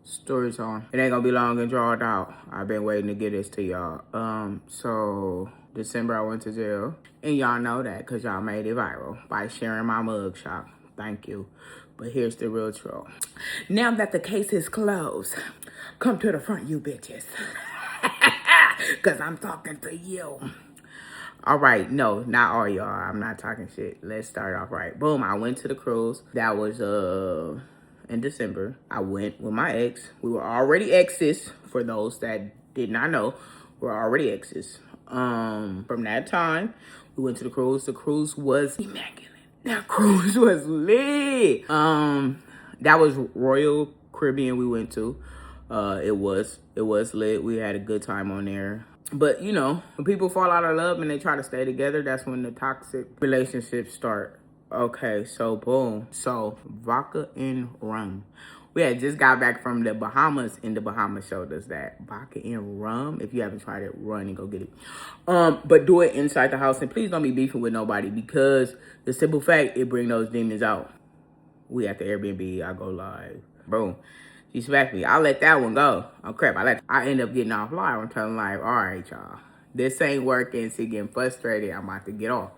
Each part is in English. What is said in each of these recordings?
Story time. It ain't gonna be long and drawn out. I've been waiting to get this to y'all. So December I went to jail. And y'all know that because y'all made it viral by sharing my mugshot. Thank you. But here's the real troll. Now that the case is closed, come to the front, you bitches. Because I'm talking to you. All right, no, not all y'all. I'm not talking shit. Let's start off right. Boom, I went to the cruise. That was in December. I went with my ex. We were already exes. For those that did not know, we're already exes. From that time, we went to the cruise. The cruise was immaculate. That cruise was lit. That was Royal Caribbean we went to. It was lit. We had a good time on there. But you know, when people fall out of love and they try to stay together, that's when the toxic relationships start. Okay, so boom. So vodka and rum. We had just got back from the Bahamas, and the Bahamas showed us that vodka and rum. If you haven't tried it, run and go get it. But do it inside the house, and please don't be beefing with nobody, because the simple fact, it bring those demons out. We at the Airbnb, I go live. Boom. She smacked me. I let that one go. Oh crap, I end up getting off live. I'm telling live, all right, y'all. This ain't working. She getting frustrated. I'm about to get off.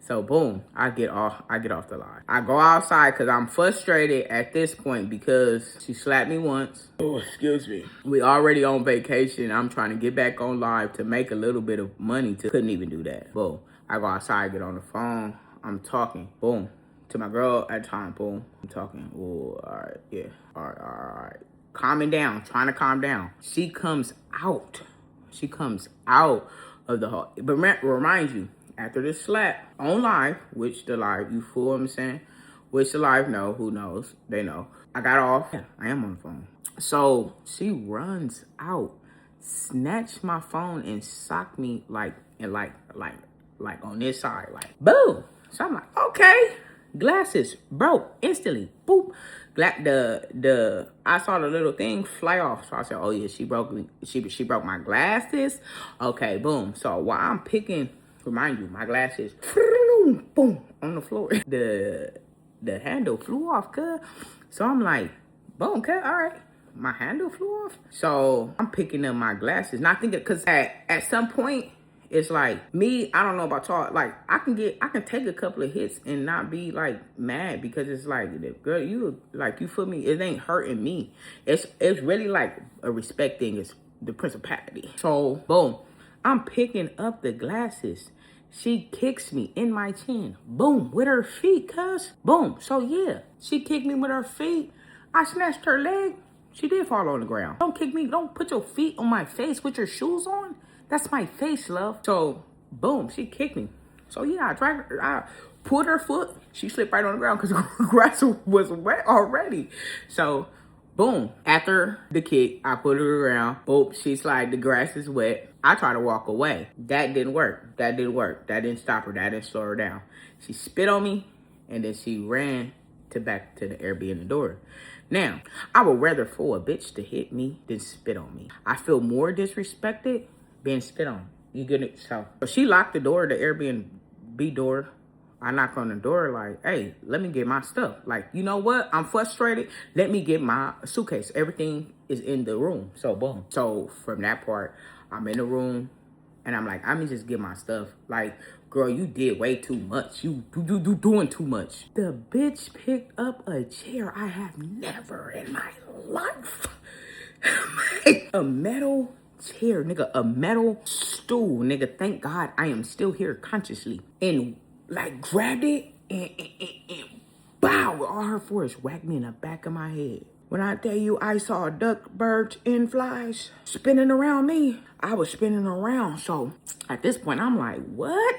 So boom, I get off the line. I go outside because I'm frustrated at this point because she slapped me once. Oh, excuse me. We already on vacation. I'm trying to get back on live to make a little bit of money. Couldn't even do that. Boom. I go outside, get on the phone. I'm talking. Boom. To my girl at the time, boom. I'm talking. Oh, all right, yeah. All right. Calming down, trying to calm down. She comes out. She comes out of the hall. But remind you, after this slap on live, which the live, you fool what I'm saying? Which the live know, who knows? They know. I got off. Yeah, I am on the phone. So she runs out, snatched my phone and socked me like on this side, like boom. So I'm like, okay. Glasses broke instantly. Boop. I saw the little thing fly off. So I said, oh yeah, she broke me. She broke my glasses. Okay, boom. So while I'm picking, remind you, my glasses, boom, on the floor. The handle flew off, cuz. So I'm like, boom, cuz, all right. My handle flew off. So I'm picking up my glasses. Not thinking, cause at some point, it's like me, I don't know about y'all, like I can take a couple of hits and not be like mad, because it's like, girl, you feel me? It ain't hurting me. It's really like a respect thing. It's the principality. So boom, I'm picking up the glasses. She kicks me in my chin. Boom, with her feet, cuz. Boom. So yeah, she kicked me with her feet. I snatched her leg. She did fall on the ground. Don't kick me. Don't put your feet on my face with your shoes on. That's my face, love. So, boom, she kicked me. So, yeah, I pulled her foot. She slipped right on the ground because the grass was wet already. So, boom. After the kick, I put her around. Boom, she's like, the grass is wet. I try to walk away. That didn't work. That didn't stop her. That didn't slow her down. She spit on me, and then she ran back to the Airbnb door. Now, I would rather for a bitch to hit me than spit on me. I feel more disrespected being spit on. You get it? So she locked the door, the Airbnb door. I knock on the door like, hey, let me get my stuff. Like, you know what? I'm frustrated. Let me get my suitcase. Everything is in the room. So boom. So from that part, I'm in the room and I'm like, I'm gonna just get my stuff. Like, girl, you did way too much. You doing too much. The bitch picked up a chair I have never in my life. A metal chair, nigga, a metal stool, nigga. Thank God I am still here consciously. And like grabbed it and bow, with all her force whacked me in the back of my head. When I tell you I saw duck, birds, and flies spinning around me, I was spinning around. So at this point, I'm like, what?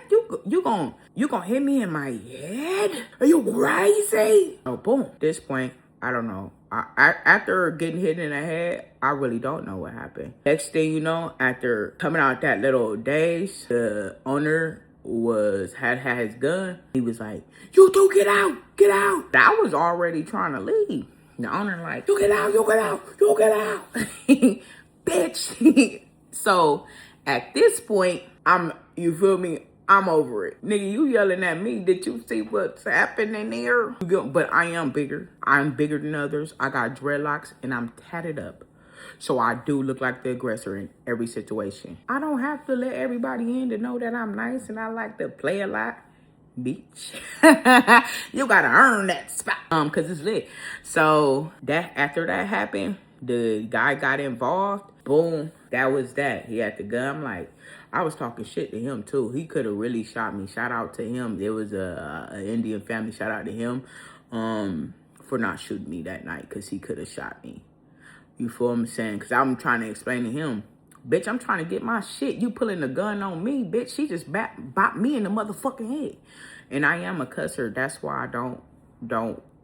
You gonna hit me in my head? Are you crazy? Oh, boom. At this point, I don't know. After getting hit in the head, I really don't know what happened. Next thing you know, after coming out that little daze, the owner had his gun. He was like, you two get out. I was already trying to leave. The owner like, you get out. Bitch. So at this point, you feel me? I'm over it. Nigga, you yelling at me. Did you see what's happening here? But I am bigger. I'm bigger than others. I got dreadlocks and I'm tatted up. So I do look like the aggressor in every situation. I don't have to let everybody in to know that I'm nice and I like to play a lot. Bitch. You gotta earn that spot. Cause it's lit. So that after that happened, the guy got involved. Boom. That was that. He had the gun. Like, I was talking shit to him too. He could have really shot me. Shout out to him. There was a Indian family. Shout out to him for not shooting me that night because he could have shot me. You feel what I'm saying? Because I'm trying to explain to him, bitch, I'm trying to get my shit. You pulling a gun on me, bitch. She just bop me in the motherfucking head. And I am a cusser. That's why I don't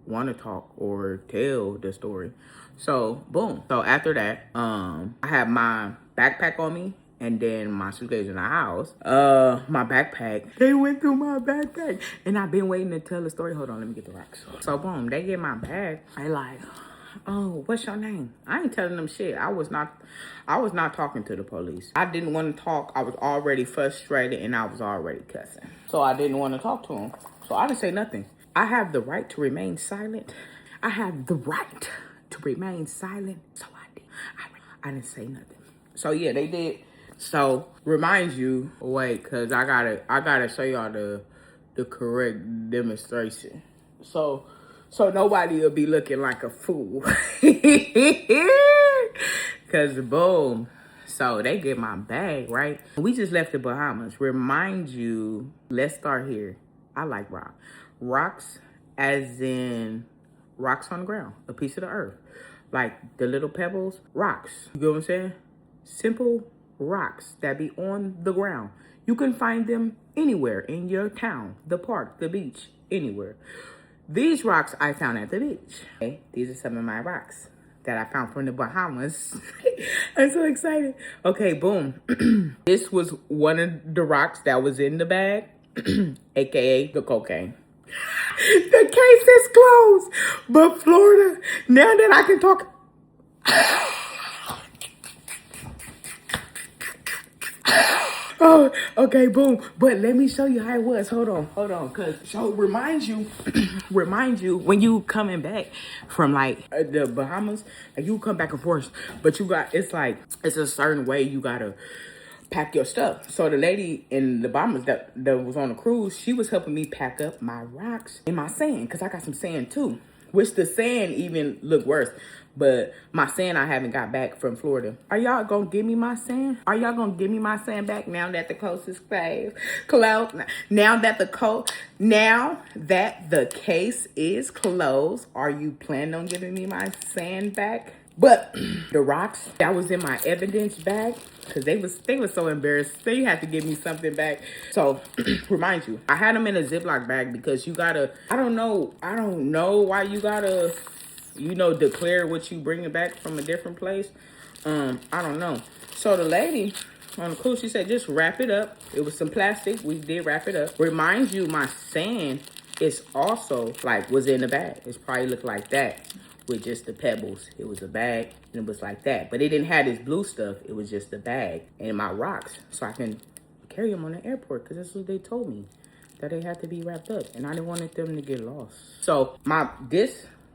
want to talk or tell the story. So, boom. So, after that, I had my backpack on me. And then my suitcase in the house. My backpack. They went through my backpack. And I've been waiting to tell the story. Hold on, let me get the rocks. So, boom. They get my bag. I like... Oh, what's your name? I ain't telling them shit. I was not talking to the police. I didn't want to talk. I was already frustrated and I was already cussing. So I didn't want to talk to them. So I didn't say nothing. I have the right to remain silent. I have the right to remain silent. So I did. I didn't say nothing. So yeah, they did. So remind you, wait, cause I gotta show y'all the correct demonstration. So nobody will be looking like a fool. Cause boom. So they get my bag, right? We just left the Bahamas. Remind you, let's start here. I like rock. Rocks as in rocks on the ground. A piece of the earth. Like the little pebbles, rocks. You get what I'm saying? Simple rocks that be on the ground. You can find them anywhere in your town, the park, the beach, anywhere. These rocks I found at the beach. Okay, these are some of my rocks that I found from the Bahamas. I'm so excited. Okay, boom. This was one of the rocks that was in the bag, aka the cocaine. The case is closed, but Florida, now that I can talk. Oh, okay, boom. But let me show you how it was. Hold on. Cause so remind you when you coming back from like the Bahamas, like you come back and forth, but it's a certain way you gotta pack your stuff. So the lady in the Bahamas that was on the cruise, she was helping me pack up my rocks and my sand, cause I got some sand too. Which the sand even look worse. But my sand I haven't got back from Florida. Are y'all gonna give me my sand? Are y'all gonna give me my sand back now that the coast is closed? Now that the case is closed, are you planning on giving me my sand back? But the rocks that was in my evidence bag, because they was so embarrassed. They had to give me something back. So remind you, I had them in a Ziploc bag because you gotta, I don't know why you gotta, declare what you bringing back from a different place. I don't know. So the lady on the cruise, she said, just wrap it up. It was some plastic. We did wrap it up. Remind you, my sand is also was in the bag. It's probably looked like that with just the pebbles. It was a bag and it was like that. But it didn't have this blue stuff. It was just a bag and my rocks. So I can carry them on the airport because that's what they told me, that they had to be wrapped up. And I didn't want them to get lost. So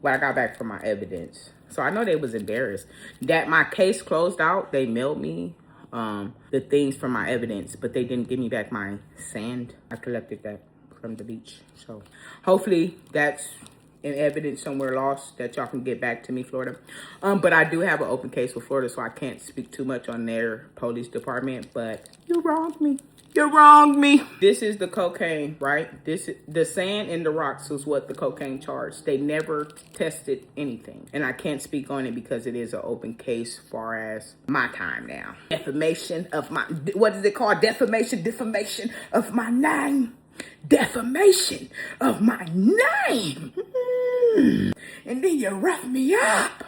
what I got back from my evidence. So I know they was embarrassed that my case closed out. They mailed me the things from my evidence, but they didn't give me back my sand. I collected that from the beach. So hopefully that's in evidence somewhere lost that y'all can get back to me, Florida. But I do have an open case with Florida, so I can't speak too much on their police department, but you wronged me. You wronged me. This is the cocaine, right? The sand and the rocks was what the cocaine charged. They never tested anything. And I can't speak on it because it is an open case far as my time now. Defamation of my, what is it called? Defamation of my name. Defamation of my name. And then you rough me up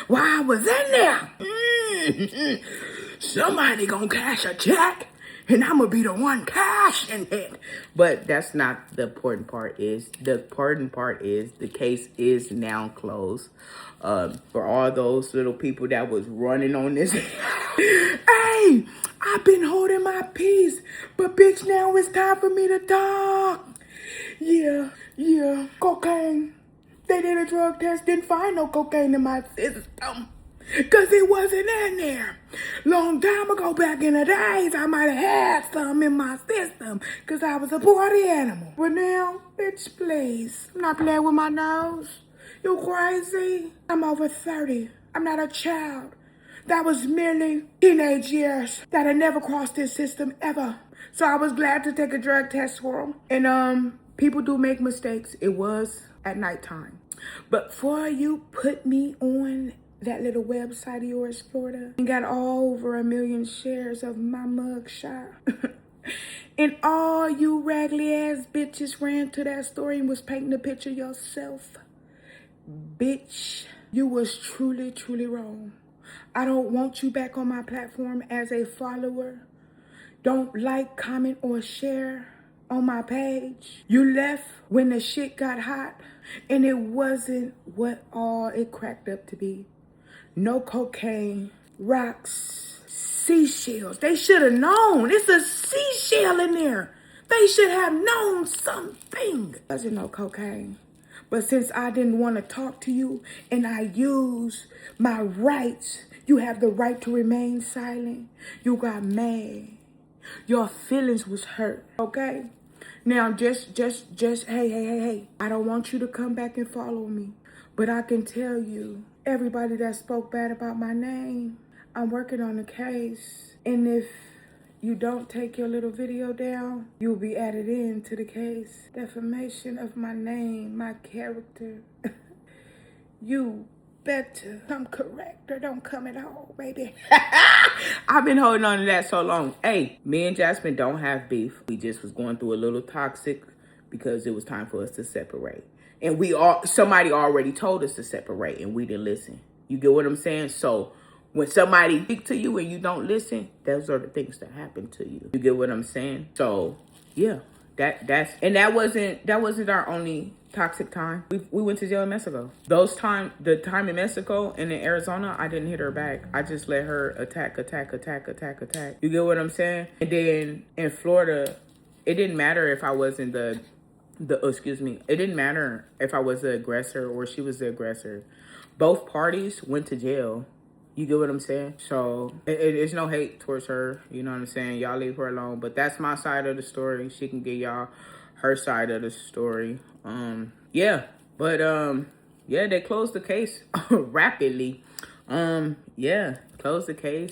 while I was in there. Somebody gonna cash a check. And I'm going to be the one cashing it. But that's not the important part. The important part is the case is now closed. For all those little people that was running on this. Hey, I've been holding my peace, but bitch, now it's time for me to talk. Yeah, cocaine. They did a drug test, didn't find no cocaine in my system. Cause it wasn't in there. Long time ago, back in the days, I might have had some in my system. Cause I was a party animal. But now, bitch, please. I'm not playing with my nose. You crazy? I'm over 30. I'm not a child. That was merely teenage years that had never crossed this system ever. So I was glad to take a drug test for them. And people do make mistakes. It was at nighttime. But before you put me on that little website of yours, Florida, and got over 1 million shares of my mugshot, and all you raggedy ass bitches ran to that story and was painting a picture yourself, bitch, you was truly, truly wrong. I don't want you back on my platform as a follower. Don't like, comment, or share on my page. You left when the shit got hot, and it wasn't what all it cracked up to be. No cocaine, rocks, seashells. They should have known. It's a seashell in there. They should have known something. Wasn't no cocaine. But since I didn't want to talk to you and I used my rights, you have the right to remain silent. You got mad. Your feelings was hurt, okay? Now, just, hey. I don't want you to come back and follow me. But I can tell you, everybody that spoke bad about my name, I'm working on a case. And if you don't take your little video down, you'll be added into the case. Defamation of my name, my character. You better come correct or don't come at all, baby. I've been holding on to that so long. Hey, me and Jasmine don't have beef. We just was going through a little toxic because it was time for us to separate. And somebody already told us to separate and we didn't listen. You get what I'm saying? So when somebody speak to you and you don't listen, those are the things that happen to you. You get what I'm saying? So yeah, that wasn't our only toxic time. We went to jail in Mexico. The time in Mexico and in Arizona, I didn't hit her back. I just let her attack. You get what I'm saying? And then in Florida, it didn't matter if I wasn't it didn't matter if I was the aggressor or she was the aggressor. Both parties went to jail. You get what I'm saying? So it's no hate towards her. You know what I'm saying? Y'all leave her alone. But that's my side of the story. She can give y'all her side of the story. Yeah. But yeah, they closed the case rapidly. Yeah, closed the case.